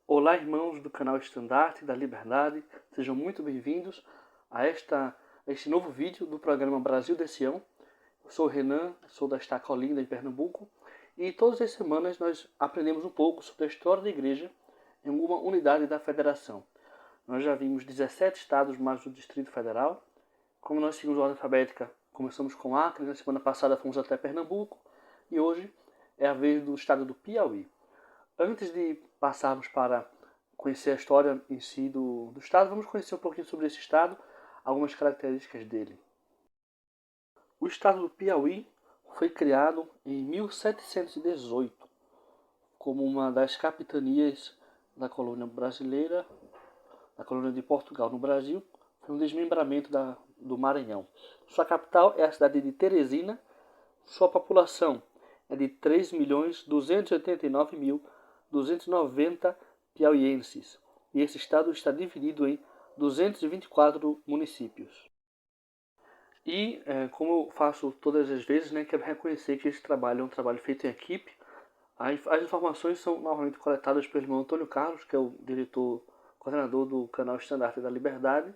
Olá, irmãos do canal Estandarte da Liberdade, sejam muito bem-vindos a este novo vídeo do programa Brasil de Sião. Eu sou o Renan, sou da Estaca Olinda, em Pernambuco, e todas as semanas nós aprendemos um pouco sobre a história da igreja em uma unidade da federação. Nós já vimos 17 estados mais o Distrito Federal. Como nós seguimos a ordem alfabética, começamos com Acre, na semana passada fomos até Pernambuco, e hoje é a vez do estado do Piauí. Antes de passarmos para conhecer a história em si do estado, vamos conhecer um pouquinho sobre esse estado, algumas características dele. O estado do Piauí foi criado em 1718 como uma das capitanias da colônia brasileira, da colônia de Portugal no Brasil. Foi um desmembramento do Maranhão. Sua capital é a cidade de Teresina. Sua população é de 3.289.290 piauienses. E esse estado está dividido em 224 municípios. E, como eu faço todas as vezes, quero reconhecer que esse trabalho é um trabalho feito em equipe. As informações são normalmente coletadas pelo irmão Antônio Carlos, que é o coordenador do canal Estandarte da Liberdade.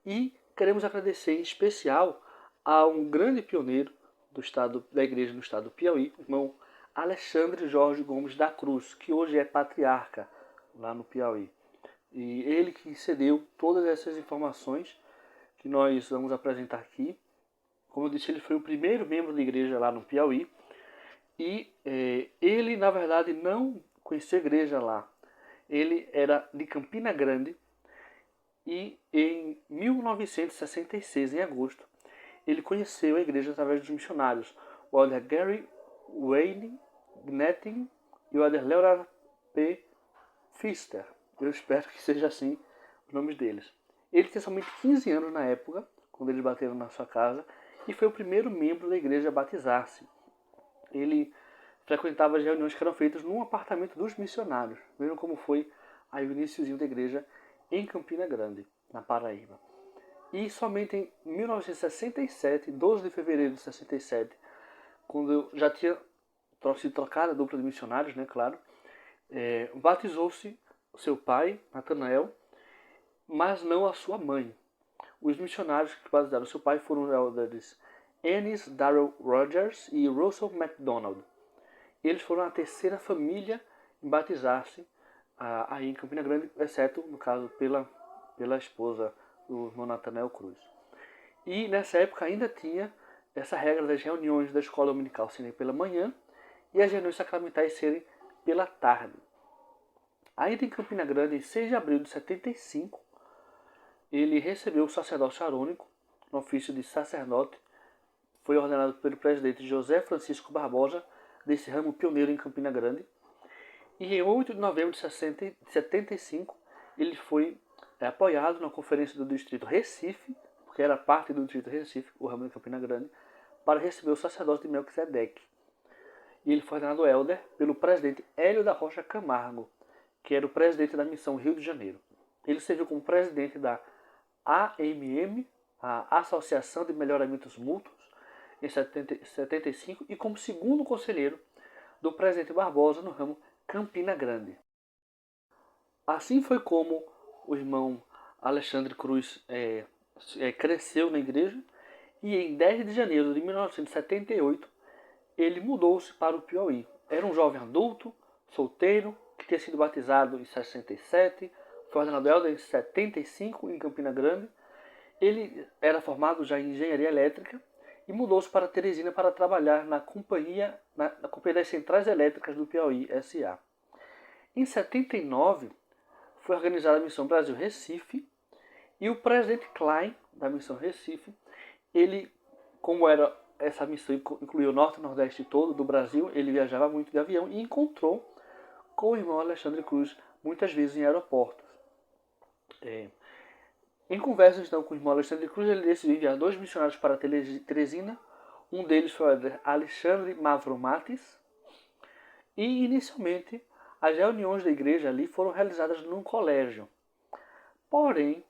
E queremos agradecer em especial a um grande pioneiro da igreja no estado do Piauí, o irmão Alexandre Jorge Gomes da Cruz, que hoje é patriarca lá no Piauí. E ele que cedeu todas essas informações que nós vamos apresentar aqui. Como eu disse, ele foi o primeiro membro da igreja lá no Piauí. E ele, na verdade, não conhecia a igreja lá. Ele era de Campina Grande. E em 1966, em agosto, ele conheceu a igreja através dos missionários, o elder Gary Wayne Gnetting e o elder Leonard P. Pfister. Eu espero que seja assim os nomes deles. Ele tinha somente 15 anos na época, quando eles bateram na sua casa, e foi o primeiro membro da igreja a batizar-se. Ele frequentava as reuniões que eram feitas num apartamento dos missionários. Vejam como foi aí o iniciozinho da igreja em Campina Grande, na Paraíba. E somente em 1967, 12 de fevereiro de 67, quando eu já tinha sido trocada a dupla de missionários, claro, batizou-se o seu pai, Natanael, mas não a sua mãe. Os missionários que batizaram seu pai foram os elders Ennis Darrell Rogers e Russell MacDonald. Eles foram a terceira família em batizar-se aí em Campina Grande, exceto, no caso, pela esposa do irmão Natanael Cruz. E nessa época ainda tinha essa regra das reuniões da escola dominical serem pela manhã e as reuniões sacramentais serem pela tarde. Ainda em Campina Grande, em 6 de abril de 75, ele recebeu o sacerdócio arônico no ofício de sacerdote. Foi ordenado pelo presidente José Francisco Barbosa, desse ramo pioneiro em Campina Grande. E em 8 de novembro de 75, ele foi apoiado na conferência do distrito Recife, porque era parte do distrito Recife, o ramo de Campina Grande, para receber o sacerdócio de Melquisedeque. E ele foi ordenado elder pelo presidente Hélio da Rocha Camargo, que era o presidente da missão Rio de Janeiro. Ele serviu como presidente da AMM, a Associação de Melhoramentos Mútuos, em 75, e como segundo conselheiro do presidente Barbosa no ramo Campina Grande. Assim foi como o irmão Alexandre Cruz cresceu na igreja, e em 10 de janeiro de 1978 ele mudou-se para o Piauí. Era um jovem adulto, solteiro, que tinha sido batizado em 67, foi ordenado elder em 75 em Campina Grande. Ele era formado já em engenharia elétrica e mudou-se para Teresina para trabalhar na companhia das Centrais Elétricas do Piauí, S.A. Em 79, foi organizada a Missão Brasil Recife, e o presidente Klein, da Missão Recife, ele, como era essa missão incluía o norte e o nordeste todo do Brasil, ele viajava muito de avião e encontrou com o irmão Alexandre Cruz muitas vezes em aeroportos. Em conversas então com o irmão Alexandre Cruz, ele decidiu enviar 2 missionários para Teresina. Um deles foi o Alexandre Mavromatis. E inicialmente as reuniões da igreja ali foram realizadas num colégio. Porém,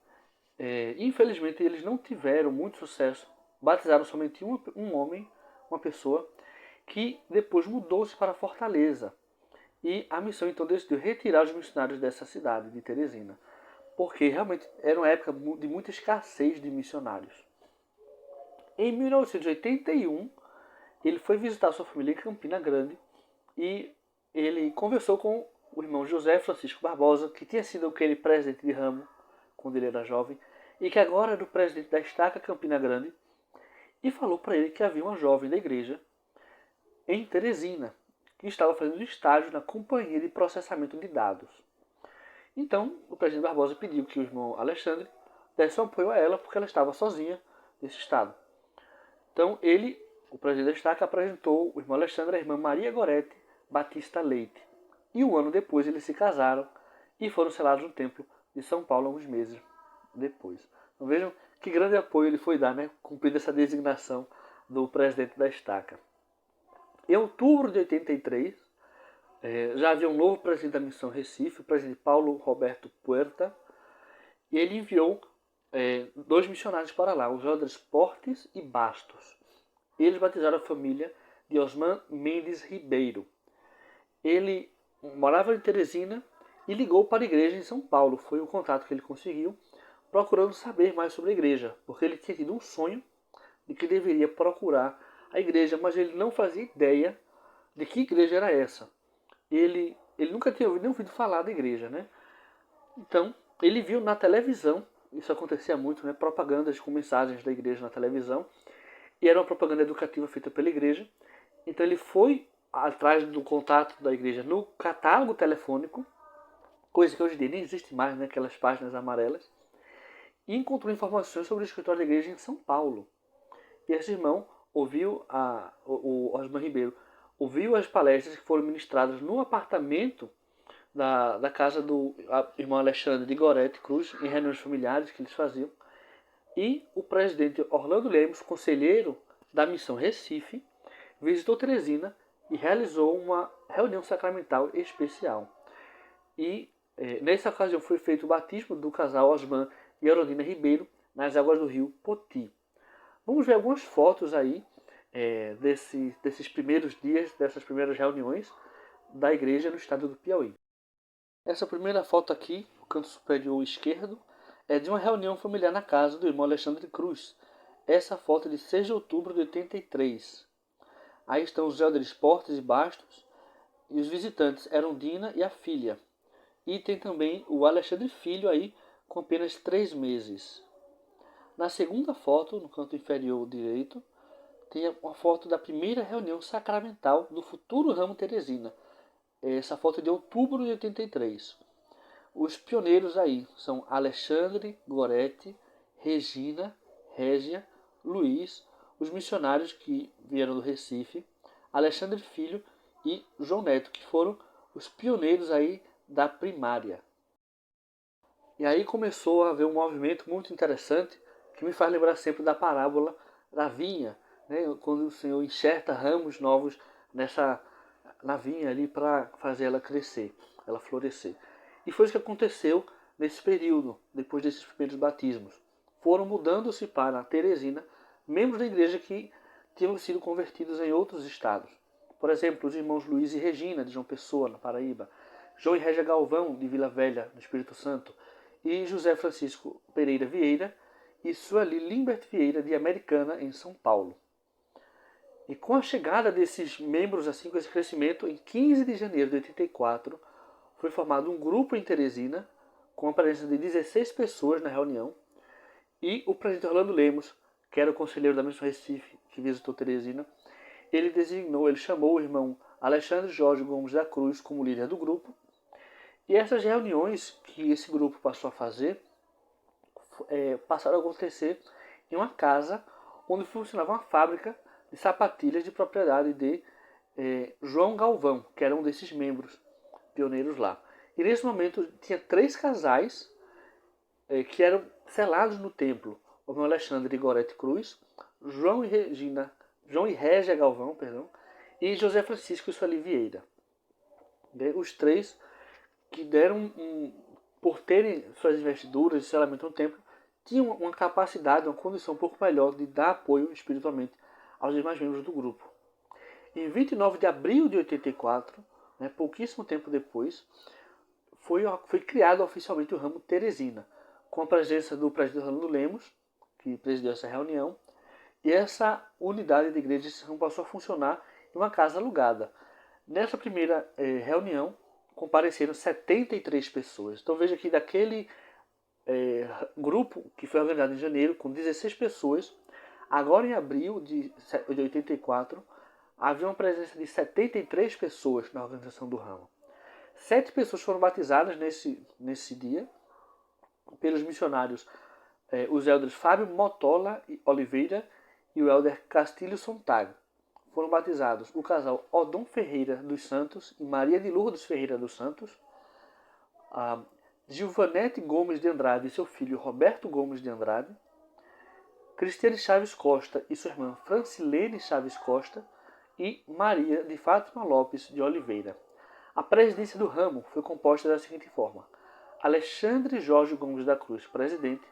infelizmente eles não tiveram muito sucesso. Batizaram somente um homem, uma pessoa, que depois mudou-se para Fortaleza. E a missão então decidiu retirar os missionários dessa cidade de Teresina, porque realmente era uma época de muita escassez de missionários. Em 1981, ele foi visitar sua família em Campina Grande e ele conversou com o irmão José Francisco Barbosa, que tinha sido aquele presidente de ramo quando ele era jovem, e que agora era o presidente da Estaca Campina Grande, e falou para ele que havia uma jovem da igreja em Teresina, que estava fazendo estágio na Companhia de Processamento de Dados. Então, o presidente Barbosa pediu que o irmão Alexandre desse um apoio a ela, porque ela estava sozinha nesse estado. Então, o presidente da Estaca, apresentou o irmão Alexandre à irmã Maria Gorete Batista Leite. E um ano depois eles se casaram e foram selados no templo de São Paulo alguns meses depois. Então vejam que grande apoio ele foi dar, né? Cumprindo essa designação do presidente da Estaca. Em outubro de 83, já havia um novo presidente da Missão Recife, o presidente Paulo Roberto Puerta, e ele enviou 2 missionários para lá, os Eldres Portes e Bastos. Eles batizaram a família de Osman Mendes Ribeiro. Ele morava em Teresina e ligou para a igreja em São Paulo. Foi o contato que ele conseguiu, procurando saber mais sobre a igreja, porque ele tinha tido um sonho de que deveria procurar a igreja, mas ele não fazia ideia de que igreja era essa. Ele nunca tinha nem ouvido falar da igreja, né? Então, ele viu na televisão, isso acontecia muito, né? Propagandas com mensagens da igreja na televisão, e era uma propaganda educativa feita pela igreja. Então ele foi atrás do contato da igreja no catálogo telefônico, coisa que hoje em dia nem existe mais, né? Aquelas páginas amarelas, e encontrou informações sobre o escritório da igreja em São Paulo. E esse irmão ouviu, o Osman Ribeiro, ouviu as palestras que foram ministradas no apartamento da casa do irmão Alexandre de Gorete Cruz, em reuniões familiares que eles faziam. E o presidente Orlando Lemos, conselheiro da Missão Recife, visitou Teresina e realizou uma reunião sacramental especial. E nessa ocasião foi feito o batismo do casal Osman e Herodina Ribeiro nas águas do rio Poti. Vamos ver algumas fotos aí desses primeiros dias, dessas primeiras reuniões da igreja no estado do Piauí. Essa primeira foto aqui, no canto superior esquerdo, é de uma reunião familiar na casa do irmão Alexandre Cruz. Essa foto é de 6 de outubro de 83. Aí estão os Eldres Portes e Bastos, e os visitantes eram Dina e a filha. E tem também o Alexandre Filho aí, com apenas 3 meses. Na segunda foto, no canto inferior direito, tem uma foto da primeira reunião sacramental do futuro ramo Teresina. Essa foto é de outubro de 83. Os pioneiros aí são Alexandre, Gorete, Regina, Régia, Luiz, os missionários que vieram do Recife, Alexandre Filho e João Neto, que foram os pioneiros aí da primária. E aí começou a haver um movimento muito interessante que me faz lembrar sempre da parábola da vinha, né? Quando o Senhor enxerta ramos novos na vinha ali para fazer ela crescer, ela florescer. E foi isso que aconteceu nesse período, depois desses primeiros batismos. Foram mudando-se para Teresina membros da igreja que tinham sido convertidos em outros estados. Por exemplo, os irmãos Luiz e Regina, de João Pessoa, na Paraíba, João e Régia Galvão, de Vila Velha, no Espírito Santo, e José Francisco Pereira Vieira e Sueli Limbert Vieira, de Americana, em São Paulo. E com a chegada desses membros, assim, com esse crescimento, em 15 de janeiro de 84, foi formado um grupo em Teresina, com a presença de 16 pessoas na reunião, e o presidente Orlando Lemos, que era o conselheiro da Missão Recife, que visitou Teresina, ele chamou o irmão Alexandre Jorge Gomes da Cruz como líder do grupo, e essas reuniões que esse grupo passou a fazer, passaram a acontecer em uma casa onde funcionava uma fábrica de sapatilhas de propriedade de João Galvão, que era um desses membros pioneiros lá. E nesse momento tinha 3 casais que eram selados no templo: o irmão Alexandre de Gorete Cruz, João e Régia Galvão, e José Francisco Sueli Vieira. Os 3 que deram, por terem suas investiduras de selamento no templo, tinham uma capacidade, uma condição um pouco melhor de dar apoio espiritualmente aos demais membros do grupo. Em 29 de abril de 84, né, pouquíssimo tempo depois, foi criado oficialmente o ramo Teresina, com a presença do presidente Orlando Lemos, que presidiu essa reunião, e essa unidade de igreja esse ramo passou a funcionar em uma casa alugada. Nessa primeira reunião, compareceram 73 pessoas. Então veja que daquele grupo que foi organizado em janeiro, com 16 pessoas, agora em abril de 84, havia uma presença de 73 pessoas na organização do ramo. 7 pessoas foram batizadas nesse dia pelos missionários, os elders Fábio Motola Oliveira e o elder Castilho Sontag. Foram batizados o casal Odon Ferreira dos Santos e Maria de Lourdes Ferreira dos Santos, Gilvanete Gomes de Andrade e seu filho Roberto Gomes de Andrade, Cristiane Chaves Costa e sua irmã Francilene Chaves Costa e Maria de Fátima Lopes de Oliveira. A presidência do ramo foi composta da seguinte forma: Alexandre Jorge Gomes da Cruz, presidente,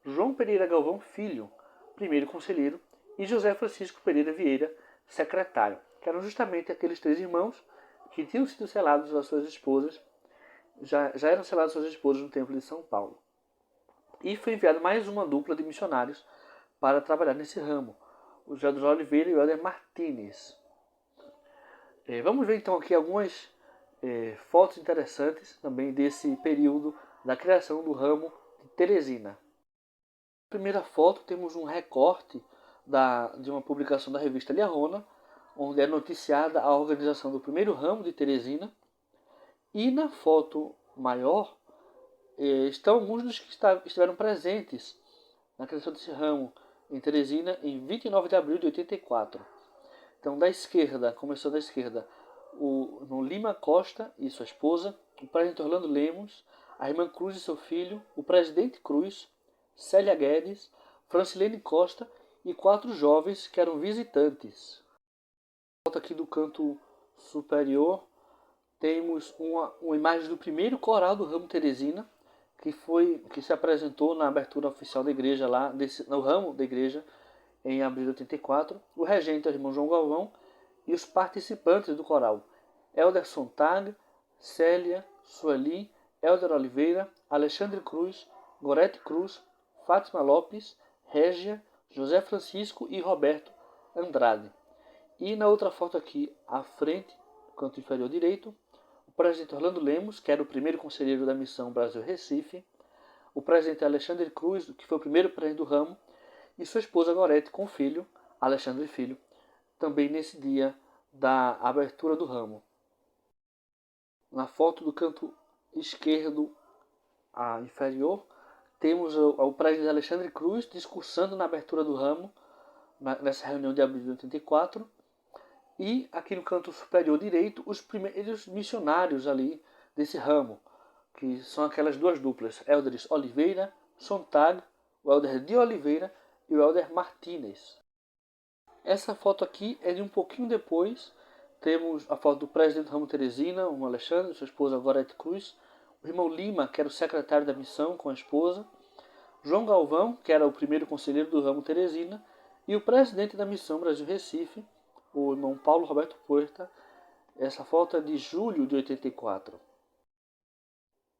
João Pereira Galvão Filho, primeiro conselheiro, e José Francisco Pereira Vieira, secretário, que eram justamente aqueles 3 irmãos que tinham sido selados às suas esposas, já eram selados às suas esposas no Templo de São Paulo. E foi enviado mais uma dupla de missionários para trabalhar nesse ramo, o José Oliveira e o Helder Martínez. Vamos ver então aqui algumas fotos interessantes também desse período da criação do ramo de Teresina. Na primeira foto temos um recorte de uma publicação da revista Liarona, onde é noticiada a organização do primeiro ramo de Teresina. E na foto maior estão alguns dos que estiveram presentes na criação desse ramo em Teresina em 29 de abril de 84. Então, da esquerda, começando da esquerda, o Lima Costa e sua esposa, o presidente Orlando Lemos, a irmã Cruz e seu filho, o presidente Cruz, Célia Guedes, Francilene Costa e 4 jovens que eram visitantes. Volta aqui do canto superior, temos uma imagem do primeiro coral do ramo Teresina, que se apresentou na abertura oficial da igreja lá, no ramo da igreja, em abril de 84. O regente é o irmão João Galvão e os participantes do coral: Helder Sontag, Célia, Sueli, Helder Oliveira, Alexandre Cruz, Gorete Cruz, Fátima Lopes, Régia, José Francisco e Roberto Andrade. E na outra foto aqui, à frente, canto inferior direito, o presidente Orlando Lemos, que era o primeiro conselheiro da missão Brasil-Recife, o presidente Alexandre Cruz, que foi o primeiro presidente do ramo, e sua esposa Gorete com o filho, Alexandre Filho, também nesse dia da abertura do ramo. Na foto do canto esquerdo inferior, temos o presidente Alexandre Cruz discursando na abertura do ramo, nessa reunião de abril de 84, e aqui no canto superior direito, os primeiros missionários ali desse ramo, que são aquelas 2 duplas, Elders Oliveira, Sontag, o Helder de Oliveira e o Helder Martínez. Essa foto aqui é de um pouquinho depois. Temos a foto do presidente do ramo Teresina, o Alexandre, sua esposa Gorete Cruz, o irmão Lima, que era o secretário da missão com a esposa, João Galvão, que era o primeiro conselheiro do ramo Teresina, e o presidente da missão Brasil-Recife, o irmão Paulo Roberto Puerta. Essa foto é de julho de 84.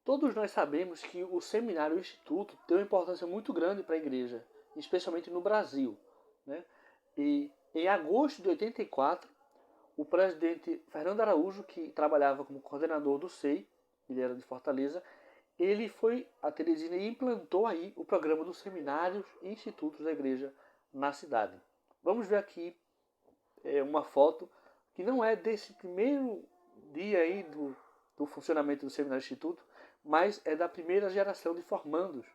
Todos nós sabemos que o seminário e o instituto têm uma importância muito grande para a igreja, especialmente no Brasil, né? E em agosto de 84, o presidente Fernando Araújo, que trabalhava como coordenador do SEI, ele era de Fortaleza, ele foi a Teresina e implantou aí o programa dos seminários e institutos da igreja na cidade. Vamos ver aqui uma foto que não é desse primeiro dia aí do funcionamento do seminário e instituto, mas é da primeira geração de formandos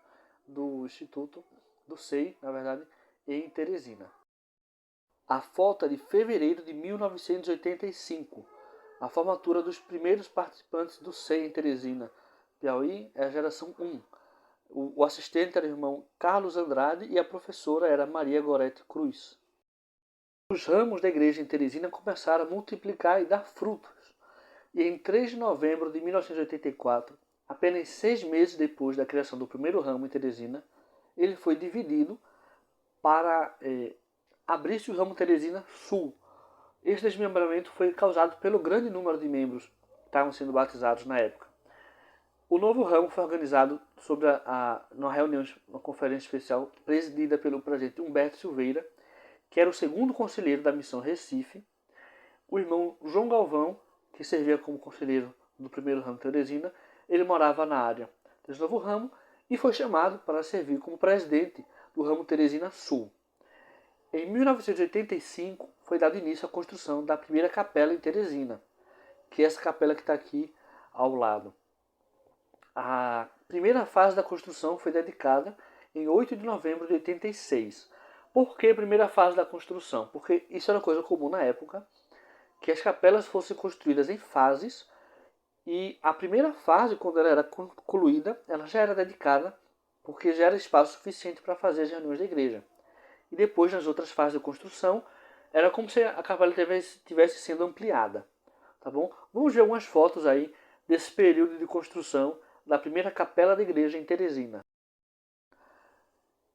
do instituto, do SEI, na verdade, em Teresina. A foto é de fevereiro de 1985, a formatura dos primeiros participantes do SEI em Teresina, Piauí, é a geração 1. O assistente era o irmão Carlos Andrade e a professora era Maria Gorete Cruz. Os ramos da igreja em Teresina começaram a multiplicar e dar frutos. E em 3 de novembro de 1984, apenas 6 meses depois da criação do primeiro ramo em Teresina, ele foi dividido para abrir-se o ramo Teresina Sul. Esse desmembramento foi causado pelo grande número de membros estavam sendo batizados na época. O novo ramo foi organizado sobre numa reunião, uma conferência especial presidida pelo presidente Humberto Silveira, que era o segundo conselheiro da missão Recife, o irmão João Galvão, que servia como conselheiro do primeiro ramo Teresina. Ele morava na área desse novo ramo e foi chamado para servir como presidente do ramo Teresina Sul. Em 1985 foi dado início à construção da primeira capela em Teresina, que é essa capela que está aqui ao lado. A primeira fase da construção foi dedicada em 8 de novembro de 86. Por que a primeira fase da construção? Porque isso era uma coisa comum na época, que as capelas fossem construídas em fases, e a primeira fase, quando ela era concluída, ela já era dedicada, porque já era espaço suficiente para fazer as reuniões da igreja. E depois, nas outras fases de construção, era como se a capela estivesse sendo ampliada. Tá bom? Vamos ver algumas fotos aí desse período de construção da primeira capela da igreja em Teresina.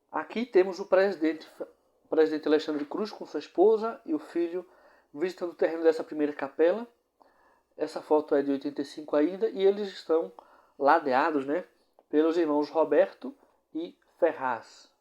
Aqui temos o presidente Alexandre Cruz com sua esposa e o filho visitando o terreno dessa primeira capela. Essa foto é de 85 ainda e eles estão ladeados, né, pelos irmãos Roberto e Ferraz.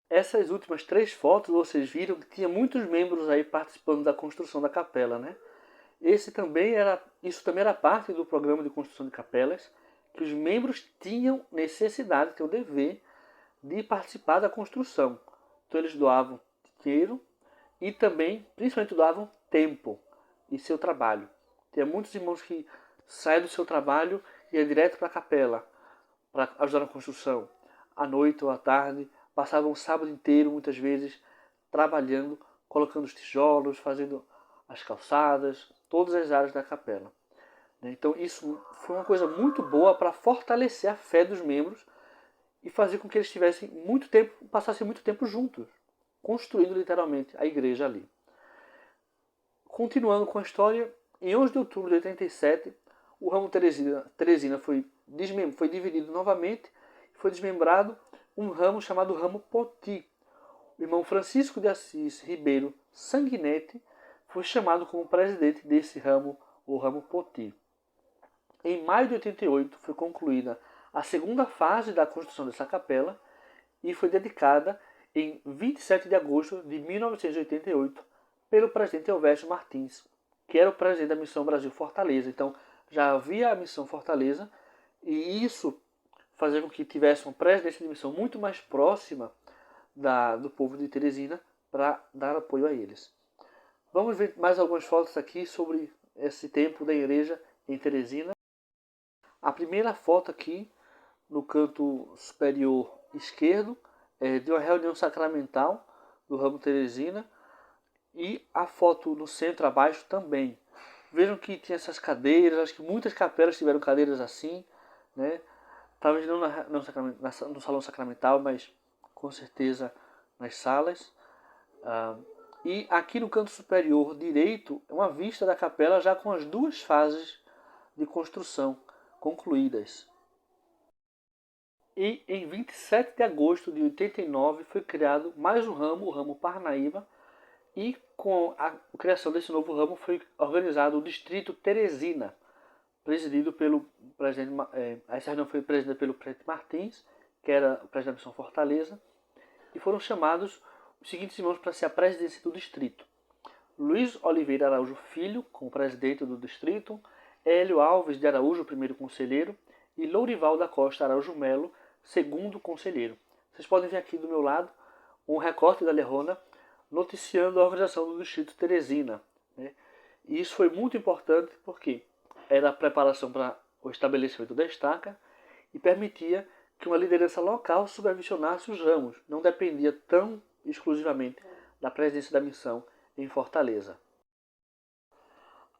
Essas últimas 3 fotos vocês viram que tinha muitos membros aí participando da construção da capela, né? Isso também era parte do programa de construção de capelas, que os membros tinham necessidade, tinham o dever de participar da construção. Então eles doavam dinheiro e também, principalmente, doavam tempo e seu trabalho. Tinha muitos irmãos que saíam do seu trabalho e iam direto para a capela para ajudar na construção. À noite ou à tarde, passavam o sábado inteiro, muitas vezes, trabalhando, colocando os tijolos, fazendo as calçadas, todas as áreas da capela. Então isso foi uma coisa muito boa para fortalecer a fé dos membros e fazer com que eles tivessem muito tempo, passassem muito tempo juntos, construindo literalmente a igreja ali. Continuando com a história, em 11 de outubro de 87, o ramo Teresina foi dividido novamente e foi desmembrado um ramo chamado ramo Poti. O irmão Francisco de Assis Ribeiro Sanguinetti foi chamado como presidente desse ramo, o ramo Poti. Em maio de 88 foi concluída a segunda fase da construção dessa capela e foi dedicada em 27 de agosto de 1988 pelo presidente Elvésio Martins, que era o presidente da Missão Brasil Fortaleza. Então já havia a Missão Fortaleza e isso fazia com que tivesse uma presidência de missão muito mais próxima do povo de Teresina para dar apoio a eles. Vamos ver mais algumas fotos aqui sobre esse tempo da igreja em Teresina. A primeira foto aqui, no canto superior esquerdo, é de uma reunião sacramental do ramo Teresina. E a foto no centro abaixo também. Vejam que tinha essas cadeiras, acho que muitas capelas tiveram cadeiras assim, né? Talvez não no salão sacramental, mas com certeza nas salas. E aqui no canto superior direito é uma vista da capela já com as 2 fases de construção concluídas. E em 27 de agosto de 89 foi criado mais um ramo, o ramo Parnaíba, e com a criação desse novo ramo foi organizado o Distrito Teresina, presidido pelo presidente, essa reunião foi presidida pelo presidente Martins, que era o presidente da Missão Fortaleza, e foram chamados os seguintes irmãos para ser a presidência do distrito: Luiz Oliveira Araújo Filho, como presidente do distrito, Hélio Alves de Araújo, primeiro conselheiro, e Lourival da Costa Araújo Melo, segundo conselheiro. Vocês podem ver aqui do meu lado um recorte da Lerrona noticiando a organização do distrito Teresina, né? E isso foi muito importante porque era a preparação para o estabelecimento da estaca e permitia que uma liderança local supervisionasse os ramos, não dependia tão exclusivamente da presença da missão em Fortaleza.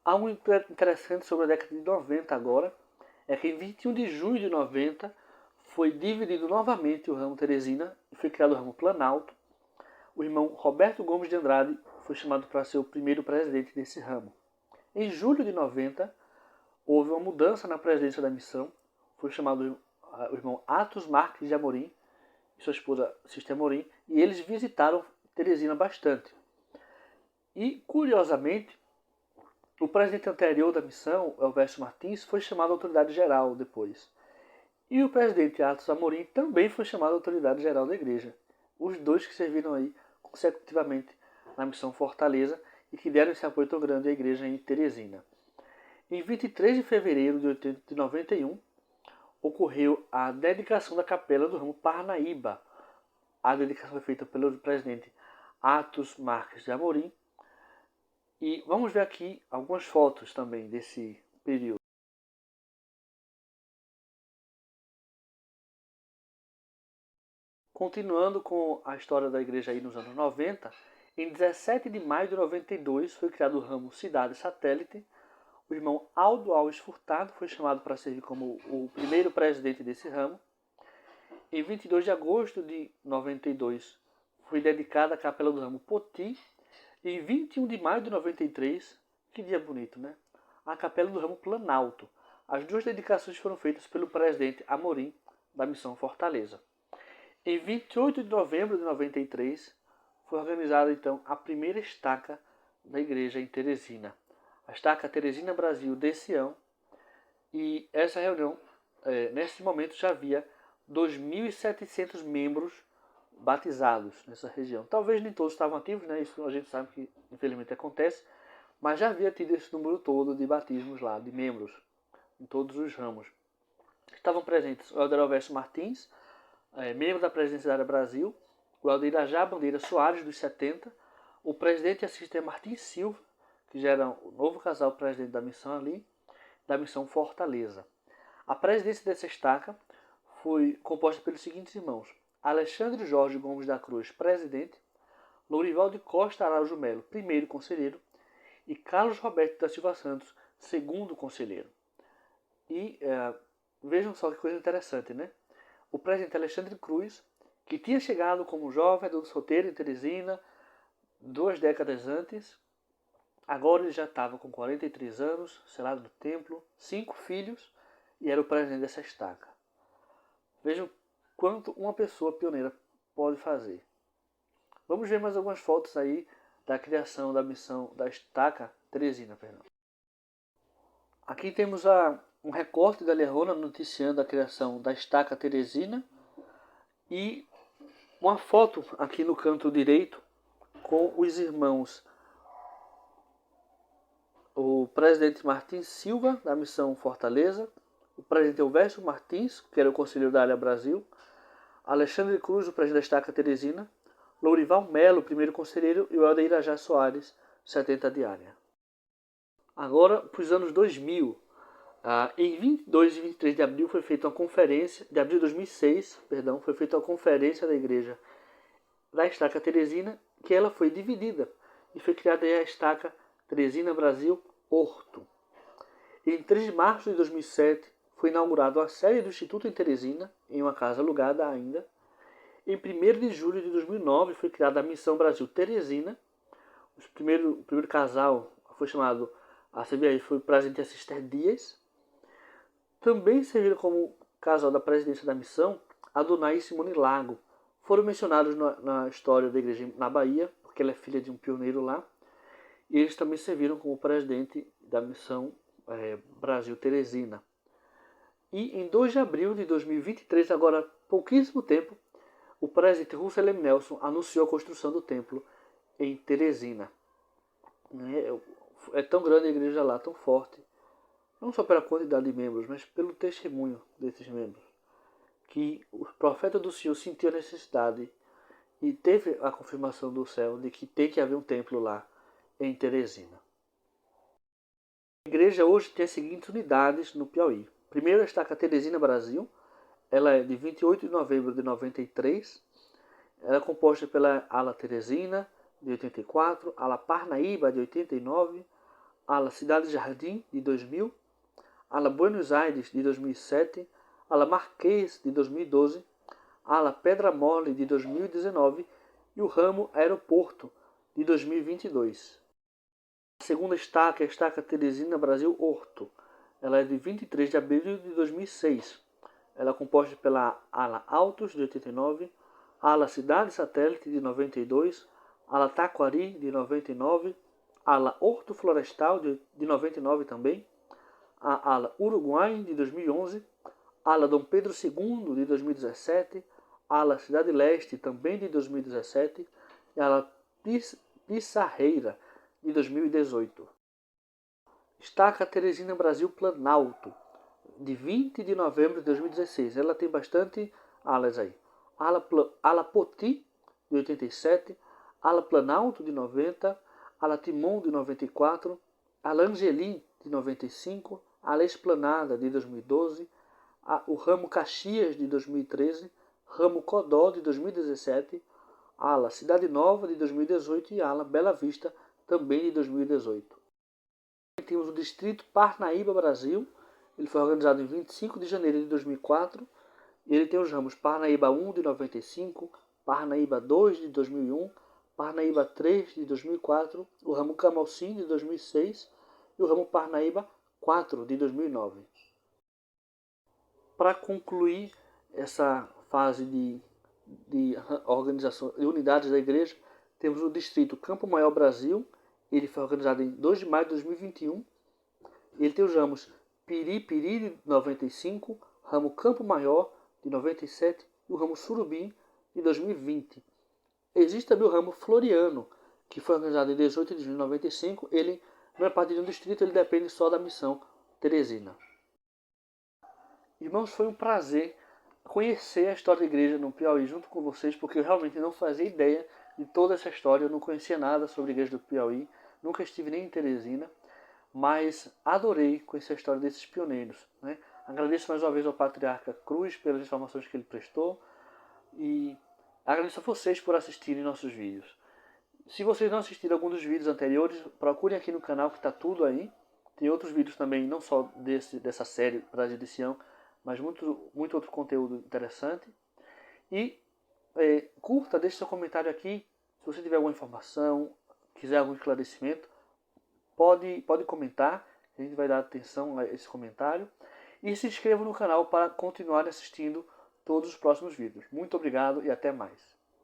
Algo interessante sobre a década de 90 agora é que em 21 de junho de 90 foi dividido novamente o ramo Teresina e foi criado o ramo Planalto. O irmão Roberto Gomes de Andrade foi chamado para ser o primeiro presidente desse ramo. Em julho de 90, houve uma mudança na presidência da missão. Foi chamado o irmão Atos Marques de Amorim e sua esposa Sister Amorim, e eles visitaram Teresina bastante. E, curiosamente, o presidente anterior da missão, Elvésio Martins, foi chamado autoridade geral depois. E o presidente Atos Amorim também foi chamado autoridade geral da igreja. Os dois que serviram aí consecutivamente na missão Fortaleza e que deram esse apoio tão grande à igreja em Teresina. Em 23 de fevereiro de 91, ocorreu a dedicação da capela do ramo Parnaíba. A dedicação foi feita pelo presidente Atos Marques de Amorim. E vamos ver aqui algumas fotos também desse período. Continuando com a história da igreja aí nos anos 90, em 17 de maio de 92 foi criado o ramo Cidade Satélite. O irmão Aldo Alves Furtado foi chamado para servir como o primeiro presidente desse ramo. Em 22 de agosto de 92 foi dedicada a capela do ramo Poti. E em 21 de maio de 93, que dia bonito, né? A capela do ramo Planalto. As duas dedicações foram feitas pelo presidente Amorim da missão Fortaleza. Em 28 de novembro de 93, foi organizada então a primeira estaca da igreja em Teresina. A estaca Teresina Brasil de Sião. E essa reunião, nesse momento, já havia 2.700 membros batizados nessa região. Talvez nem todos estavam ativos, né? Isso a gente sabe que infelizmente acontece, mas já havia tido esse número todo de batismos lá, de membros, em todos os ramos. Estavam presentes o Elder Alverso Martins, membro da Presidência da Área Brasil, o Elder Irajá Bandeira Soares, dos 70, o presidente e assistente Martins Silva, que já era o novo casal presidente da missão ali, da missão Fortaleza. A presidência dessa estaca foi composta pelos seguintes irmãos: Alexandre Jorge Gomes da Cruz, presidente, Lourival de Costa Araújo Melo, primeiro conselheiro, e Carlos Roberto da Silva Santos, segundo conselheiro. E vejam só que coisa interessante, né? O presidente Alexandre Cruz, que tinha chegado como jovem adulto solteiro em Teresina 2 décadas antes, agora ele já estava com 43 anos, selado do templo, 5 filhos, e era o presidente dessa estaca. Vejam quanto uma pessoa pioneira pode fazer. Vamos ver mais algumas fotos aí da criação da missão da estaca Teresina. Aqui temos um recorte da Lerrona noticiando a criação da estaca Teresina e uma foto aqui no canto direito com os irmãos, o presidente Martins Silva, da missão Fortaleza, o presidente Elvésio Martins, que era o conselheiro da Área Brasil, Alexandre Cruz, o presidente da estaca Teresina, Lourival Melo, primeiro conselheiro, e o Elder Irajá Soares, 70 de área. Agora, para os anos 2000, em 22 e 23 de abril foi feita uma conferência, de abril de 2006, perdão, foi feita uma conferência da igreja da estaca Teresina, que ela foi dividida e foi criada a estaca Teresina Brasil Horto. Em 3 de março de 2007 foi inaugurada a sede do Instituto em Teresina, em uma casa alugada ainda. Em 1º de julho de 2009 foi criada a Missão Brasil Teresina. O primeiro casal foi chamado a servir aí foi o presidente Sister Dias. Também serviram como casal da presidência da missão Adonai e Simone Lago. Foram mencionados na história da igreja na Bahia, porque ela é filha de um pioneiro lá. E eles também serviram como presidente da missão Brasil Teresina. E em 2 de abril de 2023, agora há pouquíssimo tempo, o presidente Russell M. Nelson anunciou a construção do templo em Teresina. É tão grande a igreja lá, tão forte, não só pela quantidade de membros, mas pelo testemunho desses membros, que o profeta do Senhor sentiu a necessidade e teve a confirmação do céu de que tem que haver um templo lá em Teresina. A igreja hoje tem as seguintes unidades no Piauí. Primeiro, a estaca Teresina Brasil. Ela é de 28 de novembro de 93. Ela é composta pela ala Teresina, de 84, ala Parnaíba, de 89, ala Cidade Jardim, de 2000, ala Buenos Aires, de 2007, ala Marquês, de 2012, ala Pedra Mole, de 2019 e o ramo Aeroporto, de 2022. A segunda estaca é a estaca Teresina Brasil Horto. ela é de 23 de abril de 2006. Ela é composta pela ala Altos, de 89, ala Cidade Satélite, de 92, ala Taquari, de 99, ala Horto Florestal, de 99 também, a ala Uruguai, de 2011, ala Dom Pedro II, de 2017, ala Cidade Leste, também de 2017, e a ala Pissarreira, de 2018. Estaca Teresina Brasil Planalto, de 20 de novembro de 2016. Ela tem bastante alas aí. Ala Poti, de 87, ala Planalto, de 90, ala Timon, de 94, ala Angeli, de 95, ala Esplanada, de 2012, o ramo Caxias, de 2013, ramo Codó, de 2017, ala Cidade Nova, de 2018 e ala Bela Vista, também de 2018. Temos o Distrito Parnaíba Brasil. Ele foi organizado em 25 de janeiro de 2004. E ele tem os ramos Parnaíba 1 de 95, Parnaíba 2 de 2001, Parnaíba 3 de 2004, o ramo Camocim de 2006 e o ramo Parnaíba 4 de 2009. Para concluir essa fase de organização de unidades da igreja, temos o Distrito Campo Maior Brasil. Ele foi organizado em 2 de maio de 2021. Ele tem os ramos Piripiri, de 95, ramo Campo Maior, de 97, e o ramo Surubim, de 2020. Existe também o ramo Floriano, que foi organizado em 18 de junho de 95. Ele não é parte de um distrito, ele depende só da missão Teresina. Irmãos, foi um prazer conhecer a história da igreja no Piauí junto com vocês, porque eu realmente não fazia ideia de toda essa história. Eu não conhecia nada sobre a igreja do Piauí, nunca estive nem em Teresina, mas adorei conhecer a história desses pioneiros, né? Agradeço mais uma vez ao Patriarca Cruz pelas informações que ele prestou e agradeço a vocês por assistirem nossos vídeos. Se vocês não assistiram algum dos vídeos anteriores, procurem aqui no canal que está tudo aí. Tem outros vídeos também, não só dessa série Brasil de Sião, mas muito outro conteúdo interessante. E curta, deixe seu comentário aqui. Se você tiver alguma informação, quiser algum esclarecimento, pode comentar. A gente vai dar atenção a esse comentário. E se inscreva no canal para continuar assistindo todos os próximos vídeos. Muito obrigado e até mais.